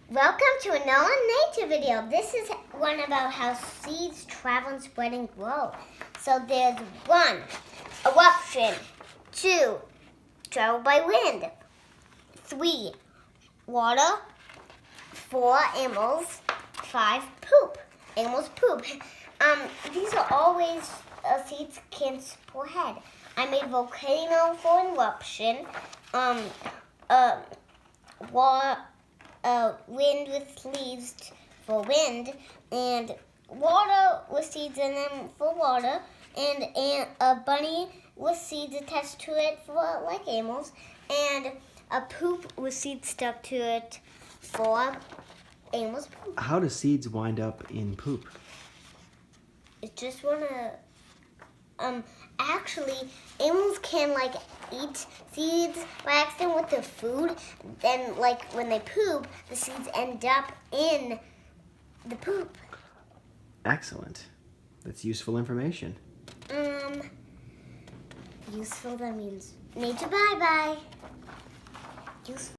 Welcome to another nature video. This is one about how seeds travel and spread and grow. So there's 1, eruption. 2, travel by wind. 3, water. 4, animals. 5, poop. Animals poop. These are always seeds can spread. I made volcano for eruption. Wind with leaves for wind, and water with seeds in them for water, and a bunny with seeds attached to it for like animals, and a poop with seeds stuck to it for animals poop. How do seeds wind up in poop? It's just actually, animals can like eat seeds by accident with their food. Then, like when they poop, the seeds end up in the poop. Excellent. That's useful information. Useful. That means nature. Bye bye. Useful.